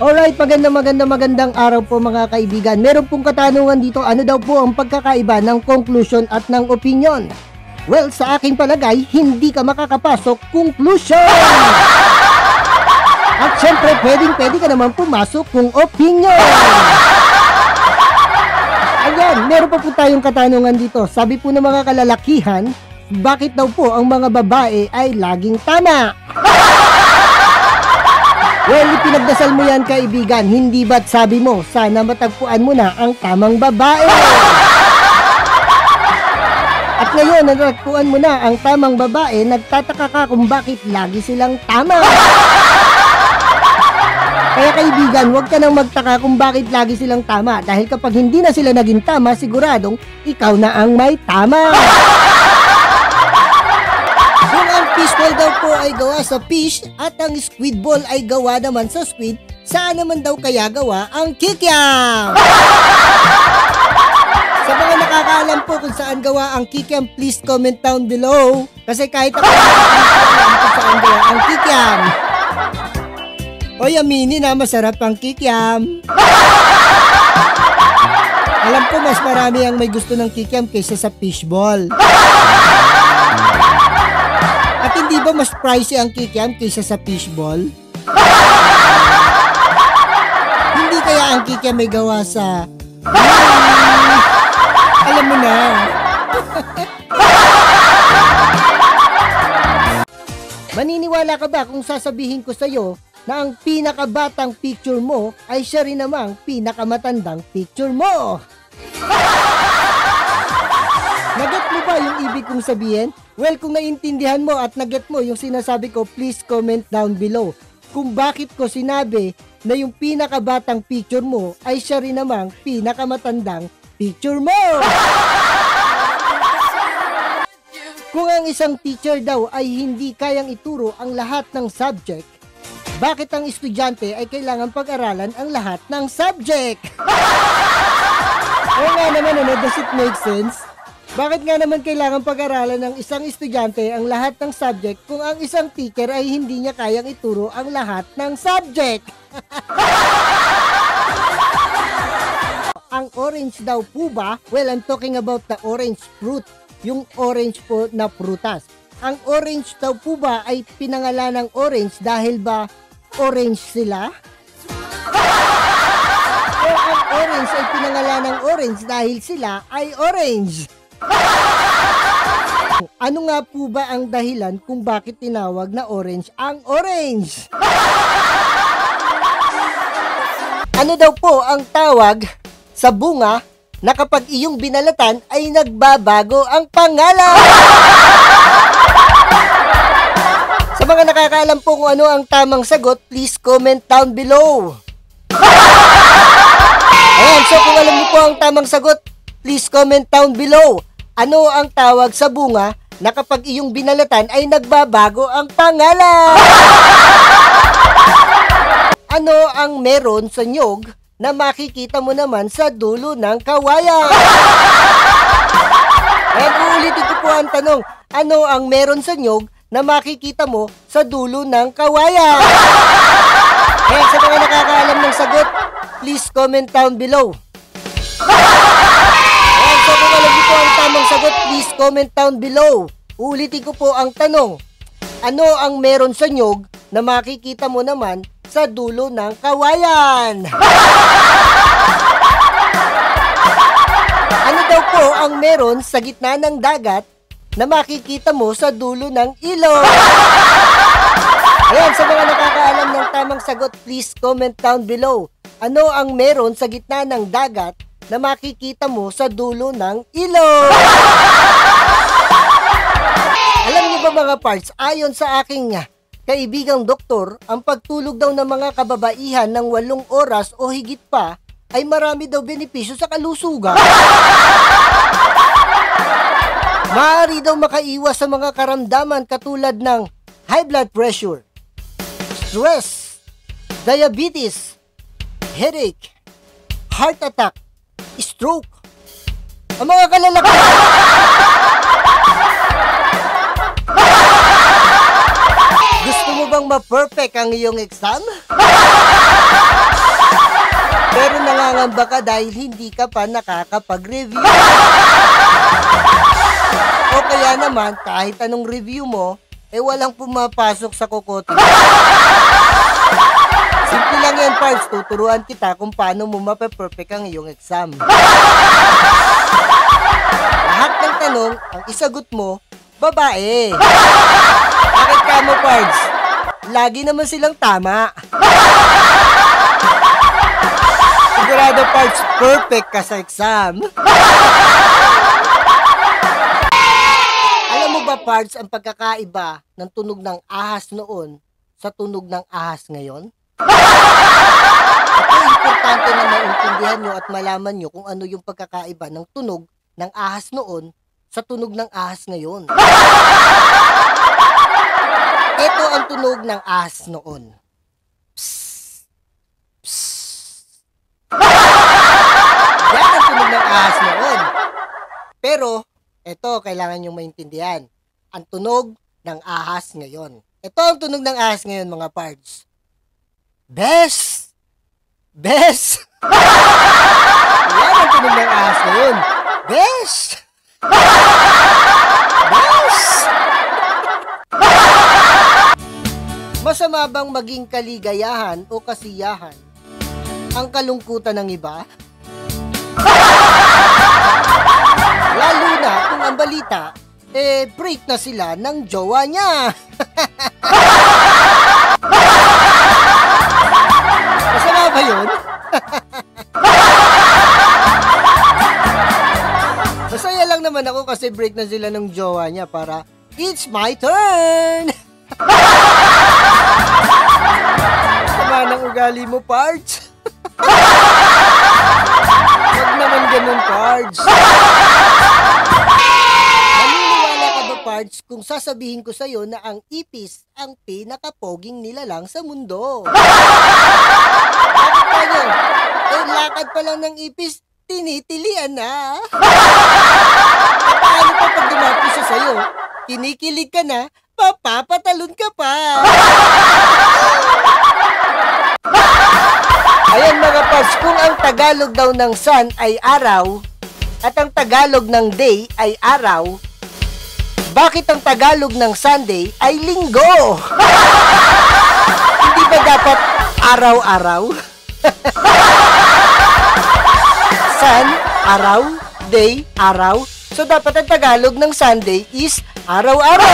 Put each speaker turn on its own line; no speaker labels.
Alright, magandang araw po mga kaibigan. Meron pong katanungan dito, ano daw po ang pagkakaiba ng conclusion at ng opinion? Well, sa aking palagay, hindi ka makakapasok conclusion! At syempre, pwede ka naman pumasok kung opinion! Ayan, meron pa po tayong katanungan dito. Sabi po ng mga kalalakihan, bakit daw po ang mga babae ay laging tama? Well, ipinagdasal mo yan kaibigan, hindi ba't sabi mo, sana matagpuan mo na ang tamang babae? At ngayon, natagpuan mo na ang tamang babae, nagtataka ka kung bakit lagi silang tama. Kaya kaibigan, huwag ka nang magtaka kung bakit lagi silang tama, dahil kapag hindi na sila naging tama, siguradong ikaw na ang may tama. Kung ang fishball daw po ay gawa sa fish at ang squid ball ay gawa naman sa squid, saan naman daw kaya gawa ang kikiam? Sa mga nakakaalam po kung saan gawa ang kikiam, please comment down below. Kasi kahit ako alam kung saan gawa ang kikiam. Oy, aminin na masarap ang kikiam. Alam ko mas marami ang may gusto ng kikiam kaysa sa fishball. At hindi ba mas pricey ang kikiam kaysa sa fishball? Hindi kaya ang kikiam may gawa sa... alam mo na. Maniniwala ka ba kung sasabihin ko sa'yo na ang pinakabatang picture mo ay siya rin namang pinakamatandang picture mo? Naget mo ba yung ibig kong sabihin? Well, kung naiintindihan mo at naget mo yung sinasabi ko, please comment down below kung bakit ko sinabi na yung pinakabatang picture mo ay siya rin namang pinakamatandang picture mo. Kung ang isang teacher daw ay hindi kayang ituro ang lahat ng subject, bakit ang estudyante ay kailangan pag-aralan ang lahat ng subject? Oo nga naman, does it make sense? Bakit nga naman kailangan pag-aralan ng isang estudyante ang lahat ng subject kung ang isang teacher ay hindi niya kayang ituro ang lahat ng subject? Ang orange daw po ba? Well, I'm talking about the orange fruit. Yung orange po na prutas. Ang orange daw po ba ay pinangalan ng orange dahil ba orange sila? O ang orange ay pinangalan ng orange dahil sila ay orange? Ano nga po ba ang dahilan kung bakit tinawag na orange ang orange? Ano daw po ang tawag sa bunga na kapag iyong binalatan ay nagbabago ang pangalan? Sa mga nakakaalam po kung ano ang tamang sagot, please comment down below. Ayan, so kung alam niyo po ang tamang sagot, please comment down below. Ano ang tawag sa bunga na kapag iyong binalatan ay nagbabago ang pangalan? Ano ang meron sa nyog na makikita mo naman sa dulo ng kawayan? At uulitin ko po ang tanong, ano ang meron sa nyog na makikita mo sa dulo ng kawayan? Kaya sa mga nakakaalam ng sagot, please comment down below. Ayan, so kung alam niyo po ang tamang sagot, please comment down below. Uulitin ko po ang tanong, ano ang meron sa nyog na makikita mo naman sa dulo ng kawayan? Ano daw po ang meron sa gitna ng dagat na makikita mo sa dulo ng ilog? Ayan, sa mga nakakaalam ng tamang sagot, please comment down below. Ano ang meron sa gitna ng dagat na makikita mo sa dulo ng ilog? Alam niyo ba mga parts, ayon sa aking kaibigang doktor, ang pagtulog daw ng mga kababaihan ng 8 oras o higit pa ay marami daw benepisyo sa kalusugan. Maaari daw makaiwas sa mga karamdaman katulad ng high blood pressure, stress, diabetes, headache, heart attack, stroke. Ang mga kalalaki. Gusto mo bang ma-perfect ang iyong exam? Pero nangangamba ka dahil hindi ka pa nakakapag-review. O kaya naman, kahit anong review mo, walang pumapasok sa kokote. Simple lang yan, parts. Tuturuan kita kung paano mo mape-perfect ang iyong exam. Lahat ng tanong, ang isagot mo, babae. Bakit ka mo, parts? Lagi naman silang tama. Sigurado, parts, perfect ka sa exam. Alam mo ba, parts, ang pagkakaiba ng tunog ng ahas noon sa tunog ng ahas ngayon? Ito, importante na maintindihan nyo at malaman nyo kung ano yung pagkakaiba ng tunog ng ahas noon sa tunog ng ahas ngayon. Ito ang tunog ng ahas noon. Psst. Psst. Yan ang tunog ng ahas noon. Pero, ito, kailangan nyo maintindihan. Ang tunog ng ahas ngayon. Ito ang tunog ng ahas ngayon, mga pards. Bes! Bes! Yan ang tunog ng ahas ngayon. Bes! Bes! Masama bang maging kaligayahan o kasiyahan ang kalungkutan ng iba? Lalo na kung ang balita, break na sila ng jowa niya. Masama ba yun? Masaya lang naman ako kasi break na sila ng jowa niya para it's my turn! Sama ng ugali mo, pards. Huwag naman ganun, pards. Naniniwala ka ba, pards, kung sasabihin ko sa'yo na ang ipis ang pinakapoging nilalang sa mundo? Bakit tayo? Lakad pa lang ng ipis, tinitilian na. Paano pa pag dumapi siya sa'yo? Kinikilig ka na, papapatalon ka pa. Ayan mga pards, kung ang Tagalog daw ng sun ay araw at ang Tagalog ng day ay araw, bakit ang Tagalog ng Sunday ay linggo? Hindi ba dapat araw-araw? Sun, araw, day, araw. So dapat ang Tagalog ng Sunday is araw-araw.